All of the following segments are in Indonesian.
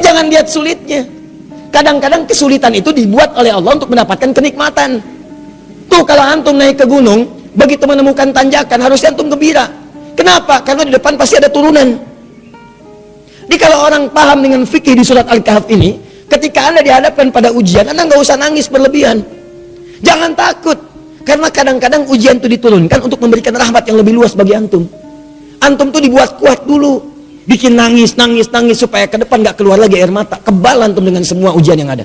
Jangan lihat sulitnya. Kadang-kadang kesulitan itu dibuat oleh Allah untuk mendapatkan kenikmatan. Tuh kalau antum naik ke gunung, begitu menemukan tanjakan harusnya antum gembira. Kenapa? Karena di depan pasti ada turunan. Jadi kalau orang paham dengan fikih di surat Al-Kahf ini, ketika Anda dihadapkan pada ujian, Anda nggak usah nangis berlebihan. Jangan takut. Karena kadang-kadang ujian itu diturunkan untuk memberikan rahmat yang lebih luas bagi antum. Antum tuh dibuat kuat dulu. Bikin nangis supaya ke depan gak keluar lagi air mata. Kebal antum dengan semua ujian yang ada.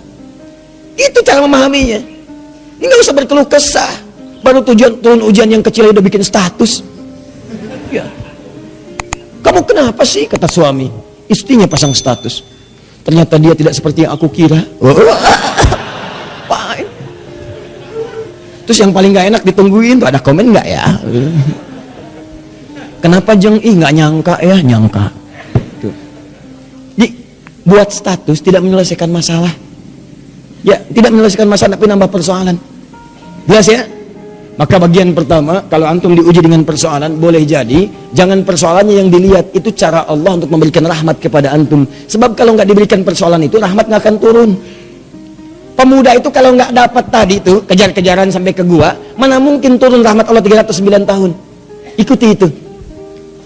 Itu cara memahaminya. Ini gak usah berkeluh kesah. Baru turun ujian yang kecil udah bikin status. Ya. Kamu kenapa sih? Kata suami. Istrinya pasang status. Ternyata dia tidak seperti yang aku kira. Terus yang paling gak enak ditungguin tuh ada komen gak ya? Kenapa Jeng? Gak nyangka ya. Nyangka. Jadi buat status tidak menyelesaikan masalah. Ya, tidak menyelesaikan masalah tapi nambah persoalan. Jelas ya? Maka bagian pertama, kalau antum diuji dengan persoalan, boleh jadi jangan persoalannya yang dilihat, itu cara Allah untuk memberikan rahmat kepada antum. Sebab kalau nggak diberikan persoalan itu, rahmat nggak akan turun. Pemuda itu kalau nggak dapat tadi itu kejar-kejaran sampai ke gua, mana mungkin turun rahmat Allah 309 tahun. Ikuti itu.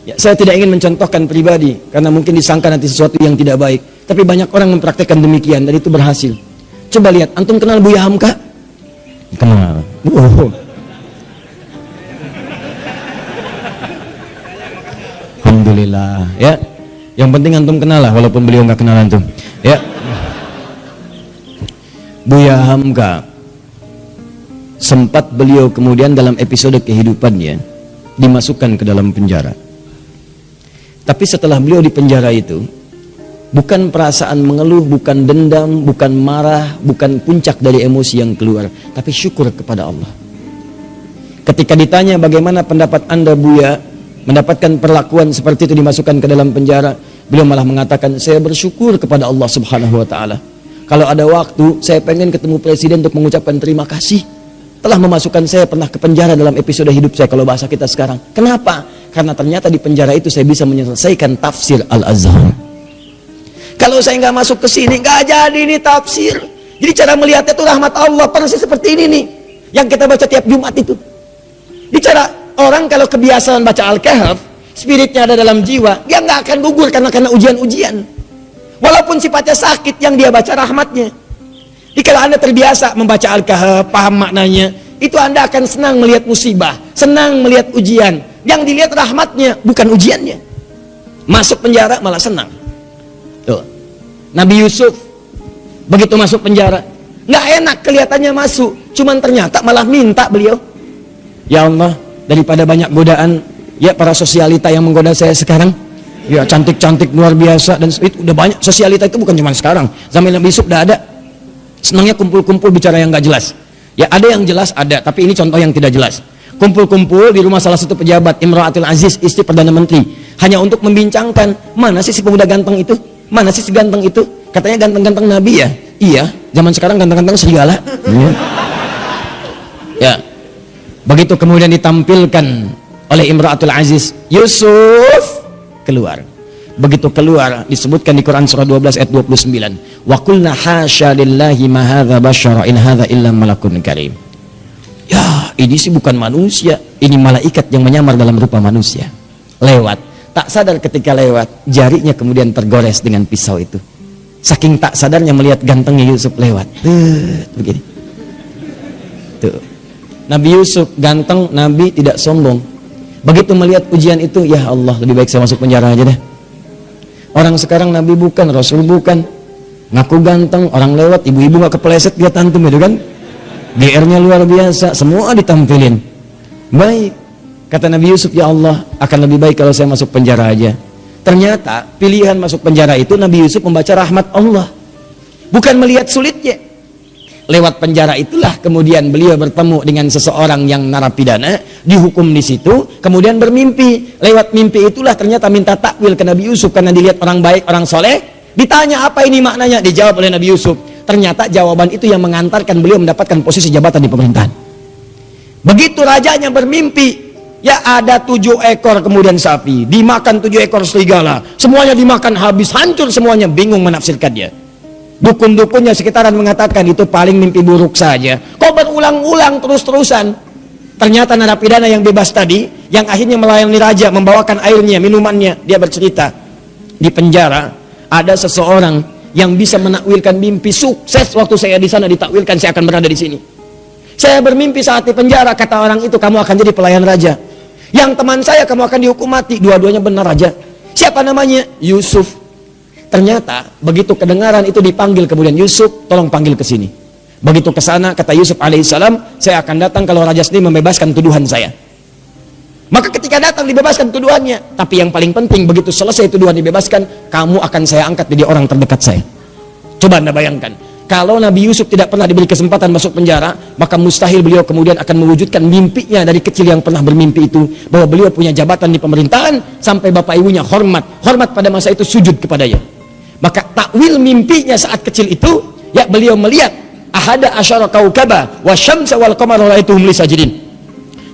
Ya, saya tidak ingin mencontohkan pribadi karena mungkin disangka nanti sesuatu yang tidak baik. Tapi banyak orang mempraktekkan demikian dan itu berhasil. Coba lihat, antum kenal Buya Hamka? Kenal. Oh. Alhamdulillah. Ya, yang penting antum kenal lah, walaupun beliau nggak kenal antum. Ya. Buya Hamka sempat beliau kemudian dalam episode kehidupannya dimasukkan ke dalam penjara. Tapi setelah beliau di penjara itu, bukan perasaan mengeluh, bukan dendam, bukan marah, bukan puncak dari emosi yang keluar, tapi syukur kepada Allah. Ketika ditanya bagaimana pendapat Anda Buya mendapatkan perlakuan seperti itu dimasukkan ke dalam penjara, beliau malah mengatakan, saya bersyukur kepada Allah Subhanahu wa ta'ala. Kalau ada waktu, saya pengen ketemu presiden untuk mengucapkan terima kasih telah memasukkan saya pernah ke penjara dalam episode hidup saya, kalau bahasa kita sekarang. Kenapa? Karena ternyata di penjara itu saya bisa menyelesaikan tafsir Al-Azhar. Kalau saya nggak masuk ke sini, nggak jadi ini tafsir. Jadi cara melihatnya itu rahmat Allah, persis seperti ini nih yang kita baca tiap Jumat itu. Bicara orang kalau kebiasaan baca Al-Kahf, spiritnya ada dalam jiwa, dia nggak akan gugur karena ujian-ujian. Walaupun sifatnya sakit, yang dia baca rahmatnya. Jadi kalau Anda terbiasa membaca Al-Kahf, paham maknanya, itu Anda akan senang melihat musibah, senang melihat ujian. Yang dilihat rahmatnya, bukan ujiannya. Masuk penjara malah senang. Tuh. Nabi Yusuf begitu masuk penjara, nggak enak kelihatannya masuk, cuman ternyata malah minta beliau, ya Allah, daripada banyak godaan, ya para sosialita yang menggoda saya sekarang, ya cantik-cantik luar biasa, dan itu udah banyak. Sosialita itu bukan cuma sekarang, zaman Nabi Yusuf udah ada. Senangnya kumpul-kumpul bicara yang nggak jelas. Ya ada yang jelas ada, tapi ini contoh yang tidak jelas. Kumpul-kumpul di rumah salah satu pejabat, Imra'atul Aziz, istri Perdana Menteri, hanya untuk membincangkan, mana sih si pemuda ganteng itu? Mana sih si ganteng itu? Katanya ganteng-ganteng Nabi ya? Iya, zaman sekarang ganteng-ganteng serigala. Ya, begitu kemudian ditampilkan oleh Imra'atul Aziz, Yusuf keluar. Begitu keluar, disebutkan di Quran surah 12 ayat 29, wa qulna hasya lillahi ma hadza basyara in hadza illa malakun karim. Ya, ini sih bukan manusia, ini malaikat yang menyamar dalam rupa manusia. Lewat, tak sadar ketika lewat, jarinya kemudian tergores dengan pisau itu. Saking tak sadarnya melihat gantengnya Yusuf lewat. Begini. Tuh. Nabi Yusuf ganteng, Nabi tidak sombong. Begitu melihat ujian itu, ya Allah, lebih baik saya masuk penjara aja deh. Orang sekarang Nabi bukan, Rasul bukan, ngaku ganteng, orang lewat, ibu-ibu gak kepleset dia tantum itu kan. GR-nya luar biasa, semua ditampilin. Baik, kata Nabi Yusuf, ya Allah, akan lebih baik kalau saya masuk penjara aja. Ternyata pilihan masuk penjara itu Nabi Yusuf membaca rahmat Allah, bukan melihat sulitnya. Lewat penjara itulah kemudian beliau bertemu dengan seseorang yang narapidana, dihukum di situ, kemudian bermimpi. Lewat mimpi itulah ternyata minta takwil ke Nabi Yusuf karena dilihat orang baik, orang soleh. Ditanya apa ini maknanya, dijawab oleh Nabi Yusuf. Ternyata jawaban itu yang mengantarkan beliau mendapatkan posisi jabatan di pemerintahan. Begitu rajanya bermimpi, Ya ada 7 ekor kemudian sapi, dimakan 7 ekor serigala, semuanya dimakan habis, hancur semuanya. Bingung menafsirkannya. Dukun-dukunnya sekitaran mengatakan itu paling mimpi buruk saja. Kok berulang-ulang terus-terusan? Ternyata narapidana yang bebas tadi, yang akhirnya melayani raja, membawakan airnya, minumannya, dia bercerita, di penjara ada seseorang yang bisa menakwilkan mimpi sukses. Waktu saya di sana ditakwilkan saya akan berada di sini. Saya bermimpi saat di penjara, kata orang itu, kamu akan jadi pelayan raja. Yang teman saya, kamu akan dihukum mati. Dua-duanya benar raja. Siapa namanya? Yusuf. Ternyata begitu kedengaran itu dipanggil kemudian, Yusuf, tolong panggil ke sini. Begitu ke sana, kata Yusuf alaihissalam, saya akan datang kalau raja sendiri membebaskan tuduhan saya. Maka ketika datang dibebaskan tuduhannya. Tapi yang paling penting, begitu selesai tuduhan dibebaskan, kamu akan saya angkat jadi orang terdekat saya. Coba Anda bayangkan, kalau Nabi Yusuf tidak pernah diberi kesempatan masuk penjara, maka mustahil beliau kemudian akan mewujudkan mimpinya dari kecil yang pernah bermimpi itu, bahwa beliau punya jabatan di pemerintahan, sampai bapak ibunya hormat pada masa itu sujud kepadanya. Maka takwil mimpinya saat kecil itu, ya beliau melihat ahada asyara kaukaba wa syamsa wal qamara ra'aituhum li sajidin.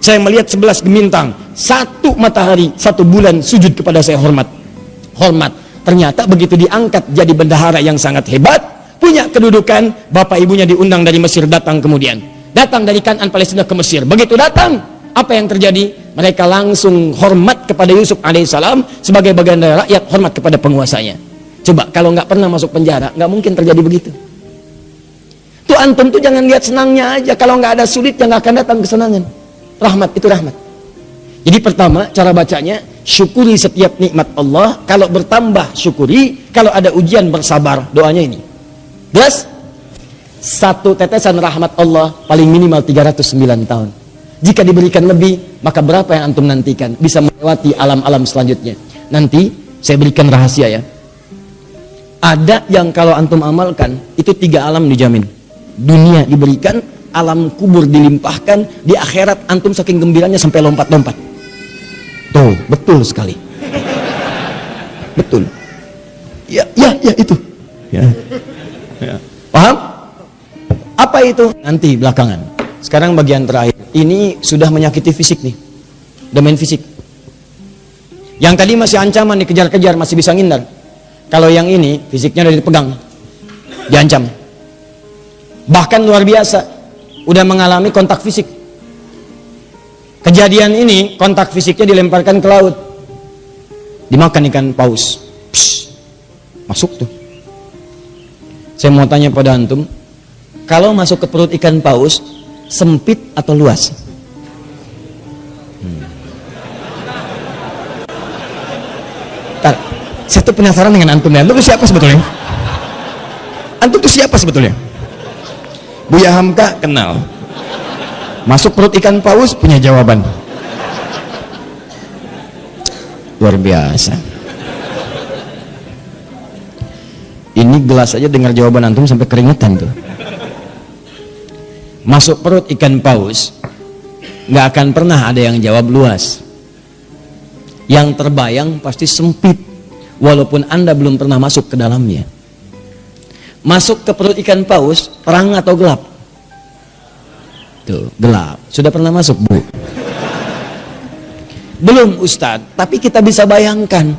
Saya melihat 11 bintang, 1 matahari, 1 bulan sujud kepada saya, hormat. Ternyata begitu diangkat jadi bendahara yang sangat hebat, punya kedudukan, bapak ibunya diundang dari Mesir, datang dari Kanaan Palestina ke Mesir. Begitu datang, apa yang terjadi? Mereka langsung hormat kepada Yusuf alaihissalam sebagai bagian dari rakyat, hormat kepada penguasanya. Coba kalau nggak pernah masuk penjara, nggak mungkin terjadi begitu. Tuh antum tuh jangan lihat senangnya aja, kalau nggak ada sulitnya nggak akan datang kesenangan. Rahmat itu rahmat. Jadi pertama cara bacanya, syukuri setiap nikmat Allah. Kalau bertambah syukuri, kalau ada ujian bersabar. Doanya ini. Plus 1 tetesan rahmat Allah paling minimal 309 tahun. Jika diberikan lebih, maka berapa yang antum nantikan? Bisa melewati alam-alam selanjutnya. Nanti saya berikan rahasia ya. Ada yang kalau antum amalkan, itu 3 alam dijamin. Dunia diberikan, alam kubur dilimpahkan, di akhirat antum saking gembiranya sampai lompat-lompat. Tuh, betul sekali. Betul. Ya itu. Ya. Paham? Apa itu? Nanti belakangan. Sekarang bagian terakhir. Ini sudah menyakiti fisik nih. Domain fisik. Yang tadi masih ancaman, dikejar-kejar, masih bisa ngindar. Kalau yang ini, fisiknya udah dipegang. Diancam. Bahkan luar biasa. Udah mengalami kontak fisik. Kejadian ini, kontak fisiknya dilemparkan ke laut. Dimakan ikan paus. Psh, masuk tuh. Saya mau tanya pada antum, kalau masuk ke perut ikan paus, sempit atau luas? Ntar, saya tuh penasaran dengan antum ya. Antum tuh siapa sebetulnya? Antum tuh siapa sebetulnya? Buya Hamka kenal. Masuk perut ikan paus punya jawaban. Luar biasa. Ini gelas aja dengar jawaban antum sampai keringetan tuh. Masuk perut ikan paus, nggak akan pernah ada yang jawab luas. Yang terbayang pasti sempit, walaupun Anda belum pernah masuk ke dalamnya. Masuk ke perut ikan paus, terang atau gelap? Tuh, gelap. Sudah pernah masuk, Bu? Belum, Ustadz. Tapi kita bisa bayangkan.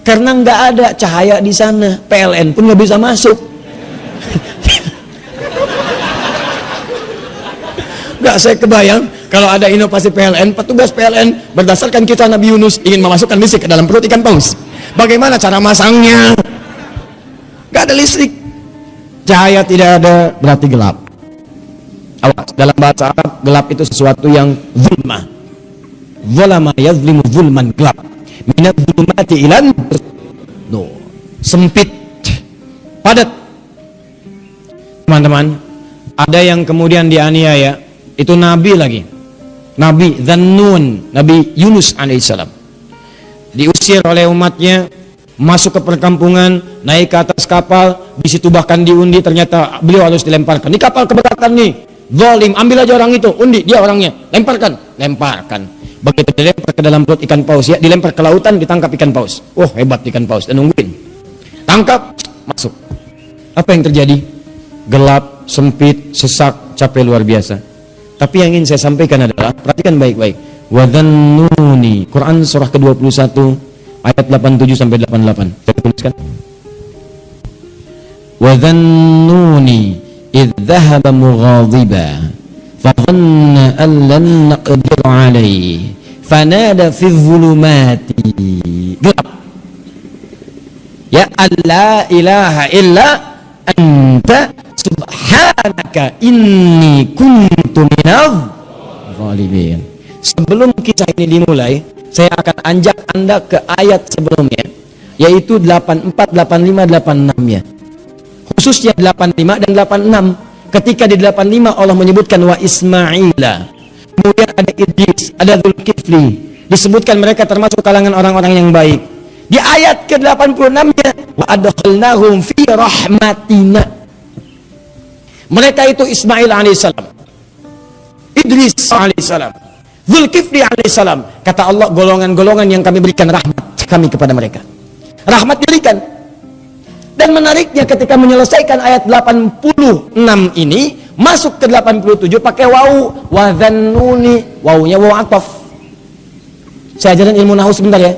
Karena nggak ada cahaya di sana, PLN pun nggak bisa masuk. Nggak, saya kebayang kalau ada inovasi PLN, petugas PLN berdasarkan kisah Nabi Yunus ingin memasukkan listrik ke dalam perut ikan paus. Bagaimana cara masangnya? Nggak ada listrik, cahaya tidak ada, berarti gelap. Awas, dalam bahasa Arab gelap itu sesuatu yang zulmah. Zulama yazlimu zulman, gelap. Minat zulmati ilan, no, sempit, padat. Teman-teman, ada yang kemudian dianiaya, itu nabi lagi, Nabi Dzannun, Nabi Yunus alaihissalam, diusir oleh umatnya, masuk ke perkampungan, naik ke atas kapal, di situ bahkan diundi, ternyata beliau harus dilemparkan. Di kapal keberatan nih, zalim, ambil aja orang itu, undi, dia orangnya, lemparkan. Begitu dilempar ke dalam perut ikan paus, ya dilempar ke lautan, ditangkap ikan paus. Oh hebat ikan paus, dan nungguin, tangkap, masuk. Apa yang terjadi? Gelap, sempit, sesak, capek luar biasa. Tapi yang ingin saya sampaikan adalah, perhatikan baik-baik, Wa dhannuni. Quran surah ke-21 ayat 87 sampai 88. Saya tuliskan. Wa dhannuni idh dhahaba mughadiba fa dhanna an lan naqdir alayhi fanada fi dhulumati. Gelap. Ya alla ilaha illa anta subhanaka inni kuntu minadh zalimin. Sebelum kisah ini dimulai, saya akan ajak Anda ke ayat sebelumnya, yaitu 84, 85, 86 ya. Khususnya 85 dan 86. Ketika di 85 Allah menyebutkan wa Ismaila, kemudian ada Idris, ada Dzulkifli, disebutkan mereka termasuk kalangan orang-orang yang baik. Di ayat ke-86-nya wa adkhalnahum fi rahmatina. Mereka itu Ismail alaihissalam, Idris alaihissalam, Dzulkifli alaihissalam. Kata Allah, golongan-golongan yang kami berikan rahmat kami kepada mereka. Rahmat diberikan. Dan menariknya ketika menyelesaikan ayat 86 ini, masuk ke 87 pakai wawu, wa dhannuni, wawunya wawu ataf. Saya ajarin ilmu nahwu sebentar ya.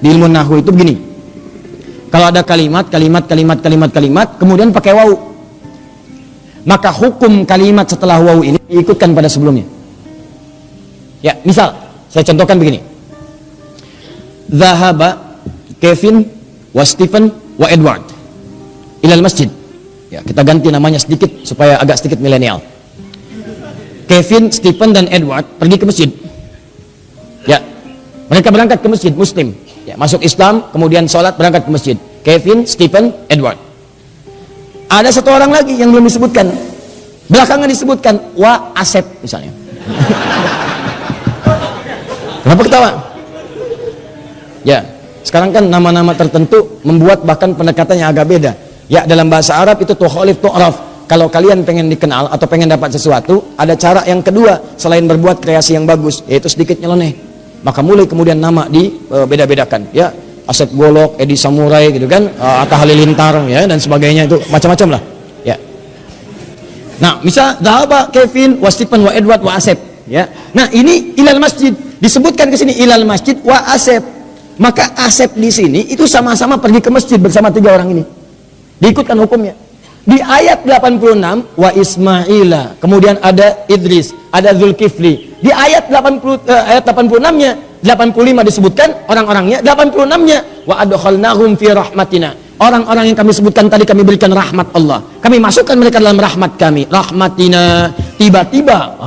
Di ilmu nahwu itu begini. Kalau ada kalimat, kemudian pakai wawu, maka hukum kalimat setelah wawu ini diikutkan pada sebelumnya. Ya, misal saya contohkan begini. Zahaba Kevin wa Stephen wa Edward ilal masjid. Ya, kita ganti namanya sedikit supaya agak sedikit milenial. Kevin, Stephen dan Edward pergi ke masjid. Ya, mereka berangkat ke masjid Muslim. Ya, masuk Islam, kemudian sholat, berangkat ke masjid. Kevin, Stephen, Edward. Ada satu orang lagi yang belum disebutkan. Belakangan disebutkan wa Asep misalnya. Kenapa ketawa? Ya, sekarang kan nama-nama tertentu membuat bahkan pendekatannya agak beda. Ya, dalam bahasa Arab itu tukhalif tu'raf. Kalau kalian pengen dikenal atau pengen dapat sesuatu, ada cara yang kedua selain berbuat kreasi yang bagus, yaitu sedikit nyeleneh. Maka mulai kemudian nama dibeda-bedakan. Ya, Asep Golok, Edi Samurai gitu kan, Atta Halilintar ya dan sebagainya, itu macam-macam lah. Ya. Nah, misal Zahaba Kevin wa Stephen wa Edward wa Asep. Ya. Nah, ini ilal masjid. Disebutkan ke sini ilal masjid wa Asep. Maka Asep di sini itu sama-sama pergi ke masjid bersama tiga orang ini. Diikutkan hukumnya. Di ayat 86 wa Ismaila, kemudian ada Idris, ada Dzulkifli. Di ayat 86-nya, 85 disebutkan orang-orangnya, 86-nya wa adkhalnahum fi rahmatina. Orang-orang yang kami sebutkan tadi kami berikan rahmat Allah. Kami masukkan mereka dalam rahmat kami. Rahmatina. Tiba-tiba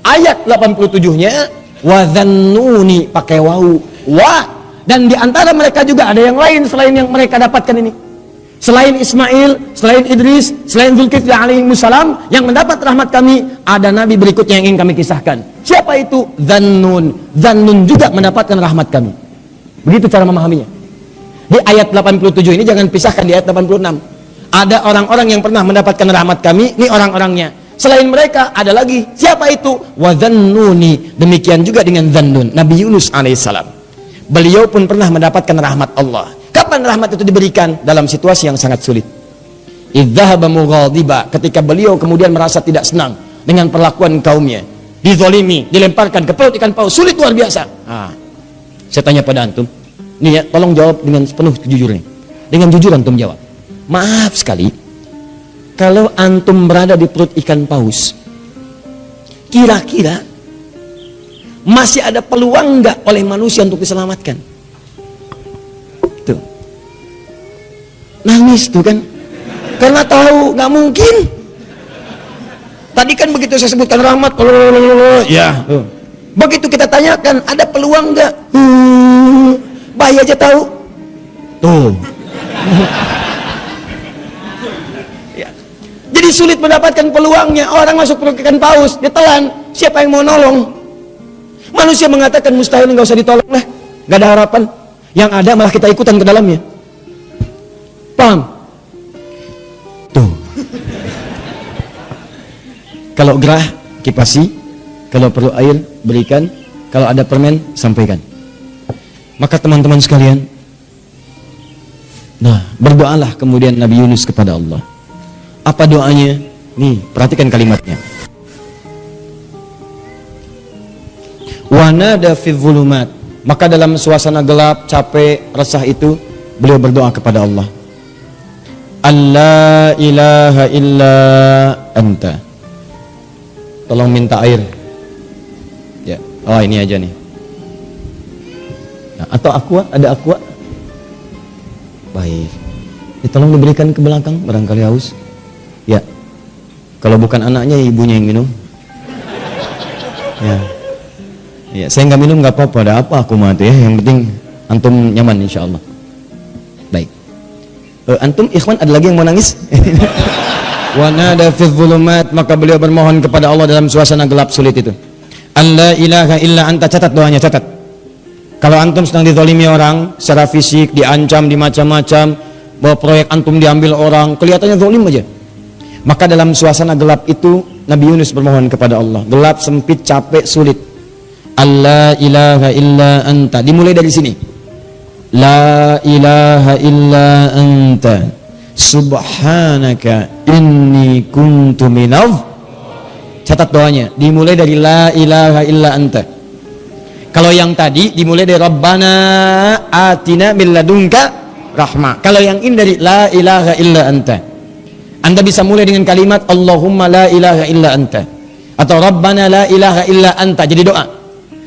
ayat 87-nya wa dhannuni pakai wawu. Wa, dan di antara mereka juga ada yang lain selain yang mereka dapatkan ini. Selain Ismail, selain Idris, selain Dzulkifli alaihissalam yang mendapat rahmat kami, ada nabi berikutnya yang ingin kami kisahkan. Siapa itu? Dhannun. Dhannun juga mendapatkan rahmat kami. Begitu cara memahaminya. Di ayat 87 ini jangan pisahkan di ayat 86. Ada orang-orang yang pernah mendapatkan rahmat kami, ini orang-orangnya. Selain mereka ada lagi. Siapa itu? Wa dhannuni. Demikian juga dengan Dhannun, Nabi Yunus alaihissalam. Beliau pun pernah mendapatkan rahmat Allah. Kapan rahmat itu diberikan? Dalam situasi yang sangat sulit. Idzahaba mughadiba, ketika beliau kemudian merasa tidak senang dengan perlakuan kaumnya, dizalimi, dilemparkan ke perut ikan paus, sulit luar biasa. Saya tanya pada antum, nih ya, tolong jawab dengan sepenuh kejujuran. Dengan jujur antum jawab. Maaf sekali, kalau antum berada di perut ikan paus, kira-kira masih ada peluang nggak oleh manusia untuk diselamatkan? Tuh, nangis tuh kan, karena tahu nggak mungkin. Tadi kan begitu saya sebutkan rahmat, ya. Begitu kita tanyakan, ada peluang nggak? Bayi aja tahu. Tuh. Ya. Jadi sulit mendapatkan peluangnya. Orang masuk perut ikan paus, ditelan. Siapa yang mau nolong? Manusia mengatakan mustahil, nggak usah ditolong lah, nggak ada harapan. Yang ada malah kita ikutan ke dalamnya. Paham? Tuh. Kalau gerah, kipasi. Kalau perlu air, berikan. Kalau ada permen, sampaikan. Maka teman-teman sekalian, nah, berdoalah kemudian Nabi Yunus kepada Allah. Apa doanya? Nih, perhatikan kalimatnya. Wa nada fi dhulumat, maka dalam suasana gelap, capek, resah itu beliau berdoa kepada Allah. Allah ilaha illa anta. Tolong minta air. Ya, oh ini aja nih. Nah, atau aqua, ada aqua? Baik. Tolong diberikan ke belakang, barangkali haus. Ya. Kalau bukan anaknya, ibunya yang minum. Ya. Ya, saya nggak minum nggak apa-apa, ada apa aku mati ya. Yang penting antum nyaman insya Allah. Baik. Antum ikhwan ada lagi yang mau nangis? Wa nada fi dhulumat, maka beliau bermohon kepada Allah dalam suasana gelap sulit itu. Allah ilaha illa anta, catat doanya, catat. Kalau antum sedang dizalimi orang secara fisik, diancam, dimacam-macam, bahwa proyek antum diambil orang, kelihatannya zalim aja. Maka dalam suasana gelap itu Nabi Yunus bermohon kepada Allah. Gelap, sempit, capek, sulit. Allah ilaha illa anta. Dimulai dari sini. La ilaha illa anta. Subhanaka inni kuntu minadh. Catat doanya. Dimulai dari la ilaha illa anta. Kalau yang tadi dimulai dari Rabbana atina min ladunka rahmah. Kalau yang ini dari la ilaha illa anta. Anda bisa mulai dengan kalimat Allahumma la ilaha illa anta, atau Rabbana la ilaha illa anta. Jadi doa.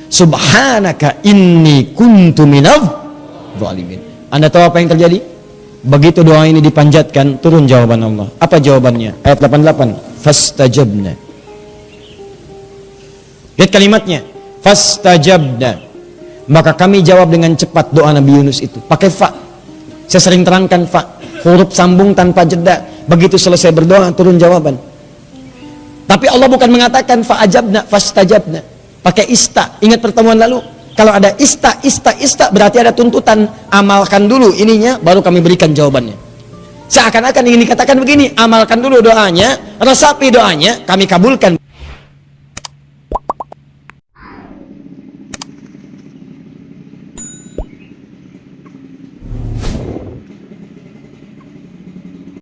Subhanaka inni kuntu minadh zalimin. Anda tahu apa yang terjadi? Begitu doa ini dipanjatkan, turun jawaban Allah. Apa jawabannya? Ayat 88. Fastajabna. Lihat kalimatnya. Fastajabna. Maka kami jawab dengan cepat doa Nabi Yunus itu. Pakai fa. Saya sering terangkan fa. Huruf sambung tanpa jeda. Begitu selesai berdoa, turun jawaban. Tapi Allah bukan mengatakan fa'ajabna, fastajabna. Pakai ista. Ingat pertemuan lalu, kalau ada ista berarti ada tuntutan, amalkan dulu ininya baru kami berikan jawabannya. Seakan-akan ingin dikatakan begini, amalkan dulu doanya, resapi doanya, kami kabulkan.